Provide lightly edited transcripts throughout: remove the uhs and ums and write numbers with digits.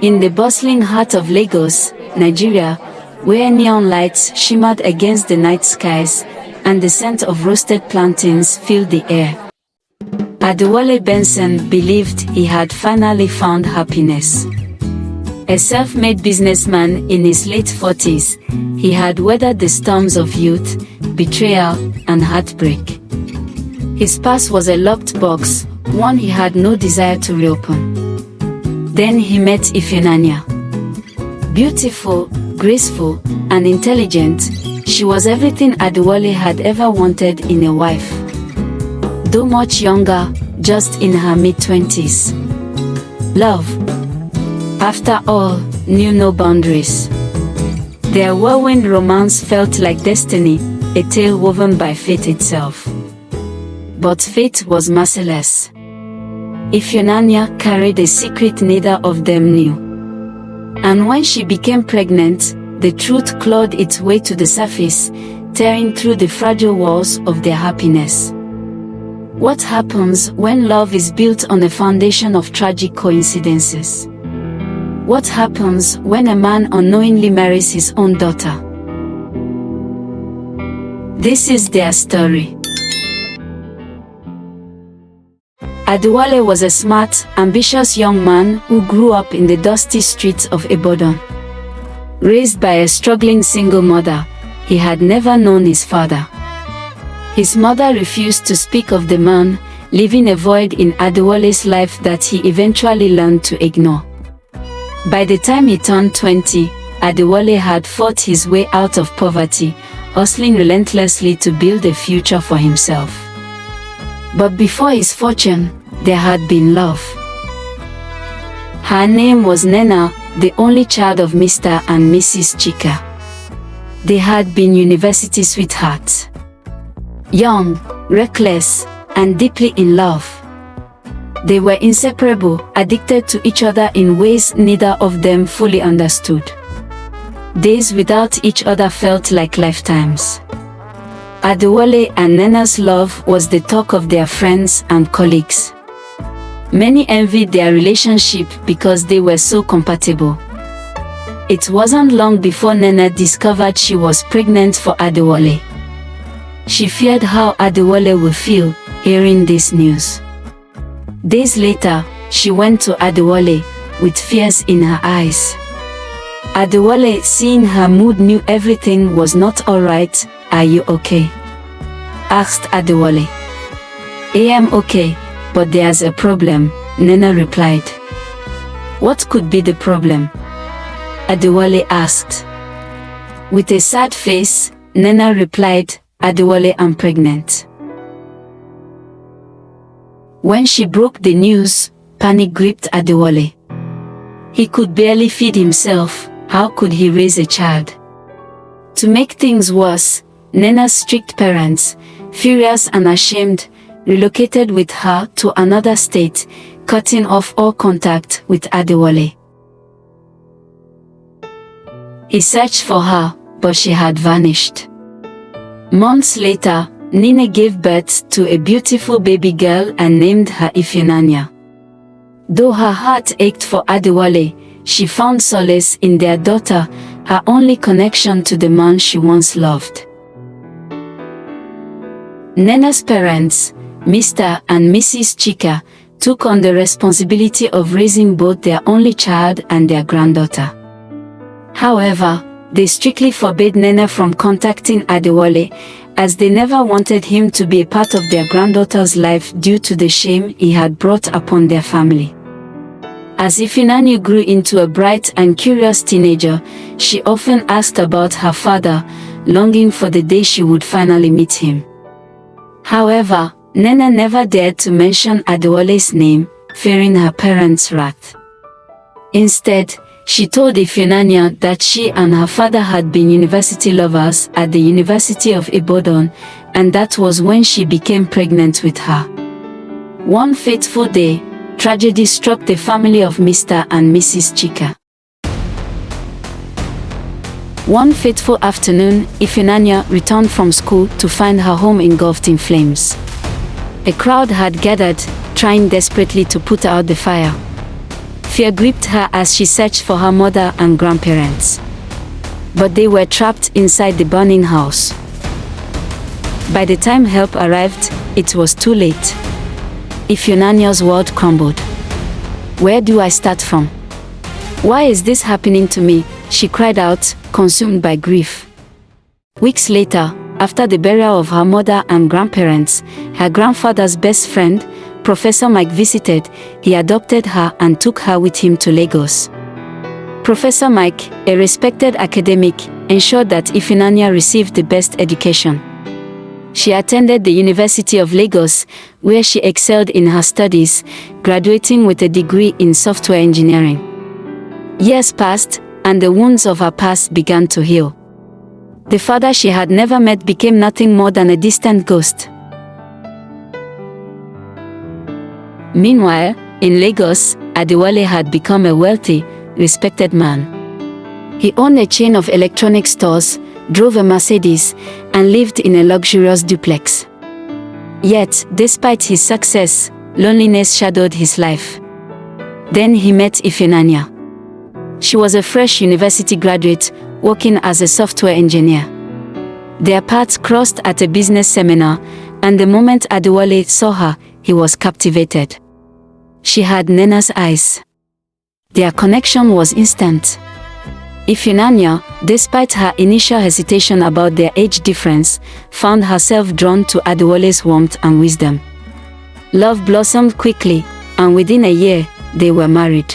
In the bustling heart of Lagos, Nigeria, where neon lights shimmered against the night skies, and the scent of roasted plantains filled the air, Adewale Benson believed he had finally found happiness. A self-made businessman in his late 40s, he had weathered the storms of youth, betrayal, and heartbreak. His past was a locked box, one he had no desire to reopen. Then he met Ifunanya. Beautiful, graceful, and intelligent, she was everything Adewale had ever wanted in a wife. Though much younger, just in her mid-20s. Love, after all, knew no boundaries. Their whirlwind romance felt like destiny, a tale woven by fate itself. But fate was merciless. Ifunanya carried a secret neither of them knew. And when she became pregnant, the truth clawed its way to the surface, tearing through the fragile walls of their happiness. What happens when love is built on a foundation of tragic coincidences? What happens when a man unknowingly marries his own daughter? This is their story. Adewale was a smart, ambitious young man who grew up in the dusty streets of Ibadan. Raised by a struggling single mother, he had never known his father. His mother refused to speak of the man, leaving a void in Adewale's life that he eventually learned to ignore. By the time he turned 20, Adewale had fought his way out of poverty, hustling relentlessly to build a future for himself. But before his fortune, there had been love. Her name was Nena, the only child of Mr. and Mrs. Chika. They had been university sweethearts. Young, reckless, and deeply in love. They were inseparable, addicted to each other in ways neither of them fully understood. Days without each other felt like lifetimes. Adewale and Nena's love was the talk of their friends and colleagues. Many envied their relationship because they were so compatible. It wasn't long before Nena discovered she was pregnant for Adewale. She feared how Adewale would feel hearing this news. Days later, she went to Adewale with fears in her eyes. Adewale, seeing her mood, knew everything was not alright. "Are you okay?" asked Adewale. "I am okay, but there's a problem," Nena replied. "What could be the problem?" Adewale asked. With a sad face, Nena replied, "Adewale, I'm pregnant." When she broke the news, panic gripped Adewale. He could barely feed himself. How could he raise a child? To make things worse, Nena's strict parents, furious and ashamed, relocated with her to another state, cutting off all contact with Adewale. He searched for her, but she had vanished. Months later, Nina gave birth to a beautiful baby girl and named her Ifunanya. Though her heart ached for Adewale, she found solace in their daughter, her only connection to the man she once loved. Nena's parents, Mr. and Mrs. Chika, took on the responsibility of raising both their only child and their granddaughter. However, they strictly forbade Nena from contacting Adewale, as they never wanted him to be a part of their granddaughter's life due to the shame he had brought upon their family. As Ifunanya grew into a bright and curious teenager, she often asked about her father, longing for the day she would finally meet him. However, Nena never dared to mention Adewale's name, fearing her parents' wrath. Instead, she told Ifunanya that she and her father had been university lovers at the University of Ibadan, and that was when she became pregnant with her. One fateful day, tragedy struck the family of Mr. and Mrs. Chika. One fateful afternoon, Ifunanya returned from school to find her home engulfed in flames. A crowd had gathered, trying desperately to put out the fire. Fear gripped her as she searched for her mother and grandparents. But they were trapped inside the burning house. By the time help arrived, it was too late. Ifunanya's world crumbled. Where do I start from? Why is this happening to me? She cried out, consumed by grief. Weeks later, after the burial of her mother and grandparents, her grandfather's best friend, Professor Mike, visited. He adopted her and took her with him to Lagos. Professor Mike, a respected academic, ensured that Ifunanya received the best education. She attended the University of Lagos, where she excelled in her studies, graduating with a degree in software engineering. Years passed, and the wounds of her past began to heal. The father she had never met became nothing more than a distant ghost. Meanwhile, in Lagos, Adewale had become a wealthy, respected man. He owned a chain of electronic stores, drove a Mercedes, and lived in a luxurious duplex. Yet, despite his success, loneliness shadowed his life. Then he met Ifunanya. She was a fresh university graduate, working as a software engineer. Their paths crossed at a business seminar, and the moment Adewale saw her, he was captivated. She had Nena's eyes. Their connection was instant. Ifunanya, despite her initial hesitation about their age difference, found herself drawn to Adewale's warmth and wisdom. Love blossomed quickly, and within a year, they were married.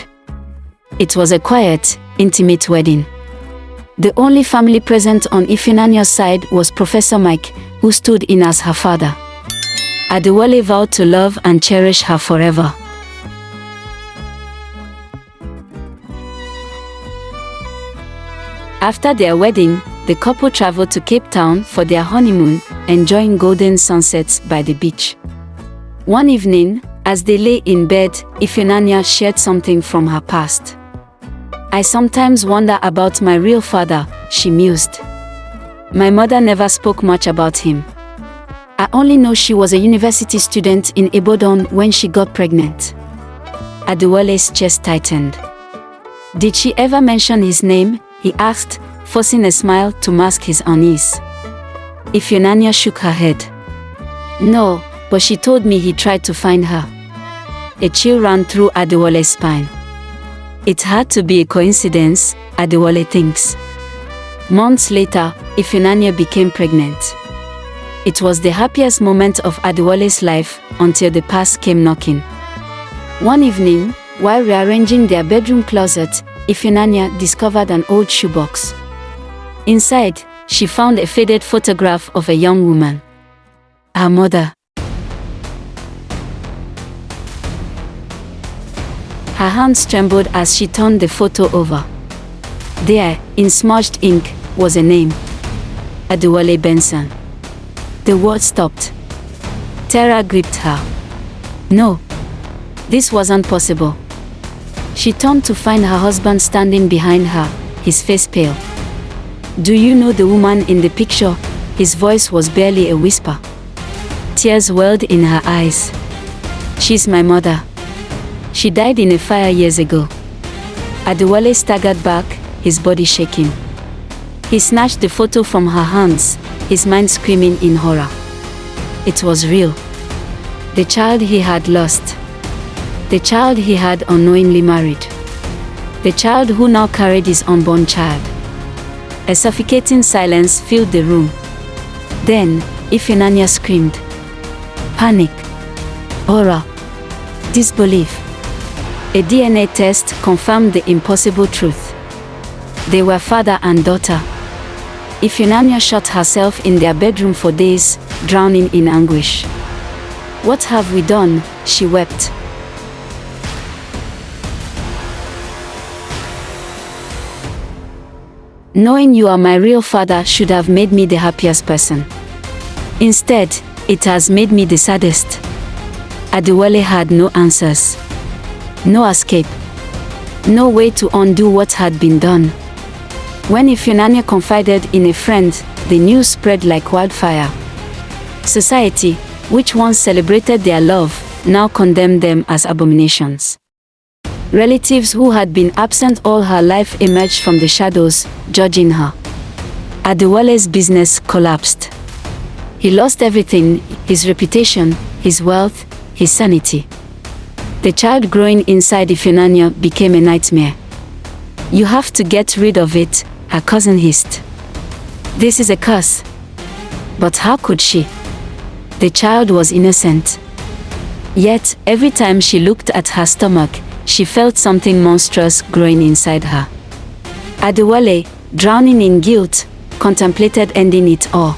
It was a quiet, intimate wedding. The only family present on Ifunanya's side was Professor Mike, who stood in as her father. Adewale vowed to love and cherish her forever. After their wedding, the couple traveled to Cape Town for their honeymoon, enjoying golden sunsets by the beach. One evening, as they lay in bed, Ifunanya shared something from her past. "I sometimes wonder about my real father," she mused. "My mother never spoke much about him. I only know she was a university student in Ibadan when she got pregnant." Adewale's chest tightened. "Did she ever mention his name?" he asked, forcing a smile to mask his unease. Ifunanya shook her head. "No, but she told me he tried to find her." A chill ran through Adewale's spine. It had to be a coincidence, Adewale thinks. Months later, Ifunanya became pregnant. It was the happiest moment of Adewale's life until the past came knocking. One evening, while rearranging their bedroom closet, Ifunanya discovered an old shoebox. Inside, she found a faded photograph of a young woman. Her mother. Her hands trembled as she turned the photo over. There, in smudged ink, was a name. Adewale Benson. The word stopped. Terror gripped her. No. This wasn't possible. She turned to find her husband standing behind her, his face pale. "Do you know the woman in the picture?" His voice was barely a whisper. Tears welled in her eyes. "She's my mother. She died in a fire years ago." Adewale staggered back, his body shaking. He snatched the photo from her hands, his mind screaming in horror. It was real. The child he had lost. The child he had unknowingly married. The child who now carried his unborn child. A suffocating silence filled the room. Then, Ifunanya screamed. Panic. Horror. Disbelief. A DNA test confirmed the impossible truth. They were father and daughter. Ifunanya shut herself in their bedroom for days, drowning in anguish. "What have we done?" she wept. "Knowing you are my real father should have made me the happiest person. Instead, it has made me the saddest." Adewale had no answers. No escape. No way to undo what had been done. When Ifunanya confided in a friend, the news spread like wildfire. Society, which once celebrated their love, now condemned them as abominations. Relatives who had been absent all her life emerged from the shadows, judging her. Adewale's business collapsed. He lost everything: his reputation, his wealth, his sanity. The child growing inside Ifunanya became a nightmare. "You have to get rid of it," her cousin hissed. "This is a curse." But how could she? The child was innocent. Yet, every time she looked at her stomach, she felt something monstrous growing inside her. Adewale, drowning in guilt, contemplated ending it all.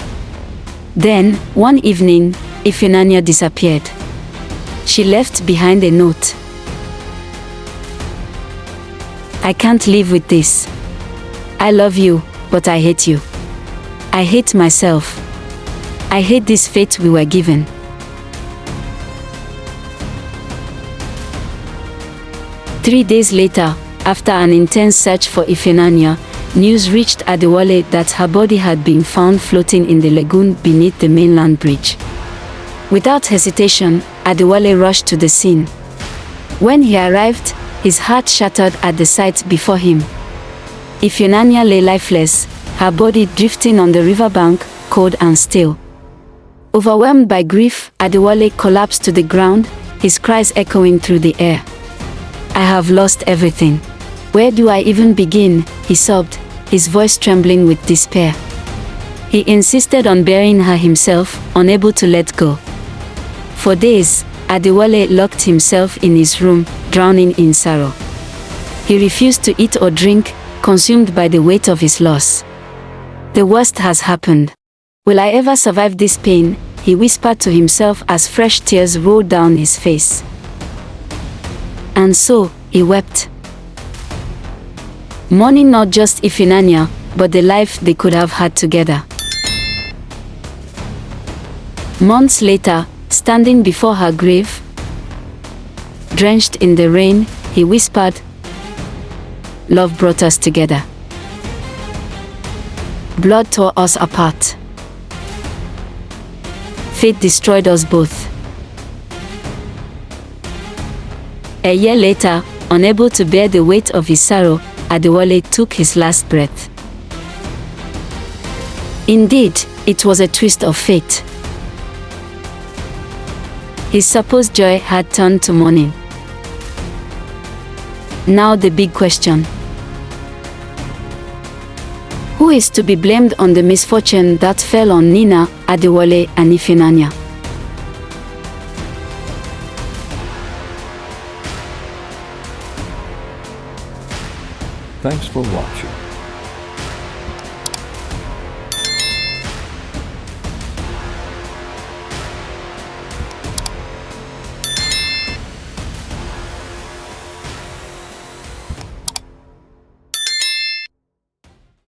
Then, one evening, Ifunanya disappeared. She left behind a note. "I can't live with this. I love you, but I hate you. I hate myself. I hate this fate we were given." Three days later, after an intense search for Ifunanya, news reached Adewale that her body had been found floating in the lagoon beneath the mainland bridge. Without hesitation, Adewale rushed to the scene. When he arrived, his heart shattered at the sight before him. Ifunanya lay lifeless, her body drifting on the riverbank, cold and still. Overwhelmed by grief, Adewale collapsed to the ground, his cries echoing through the air. "I have lost everything. Where do I even begin?" he sobbed, his voice trembling with despair. He insisted on burying her himself, unable to let go. For days, Adewale locked himself in his room, drowning in sorrow. He refused to eat or drink, consumed by the weight of his loss. "The worst has happened. Will I ever survive this pain?" he whispered to himself as fresh tears rolled down his face. And so, he wept, mourning not just Ifunanya, but the life they could have had together. Months later, standing before her grave, drenched in the rain, he whispered, "Love brought us together. Blood tore us apart. Fate destroyed us both." A year later, unable to bear the weight of his sorrow, Adewale took his last breath. Indeed, it was a twist of fate. His supposed joy had turned to mourning. Now the big question: who is to be blamed on the misfortune that fell on Nina, Adewale, and Ifunanya? Thanks for watching.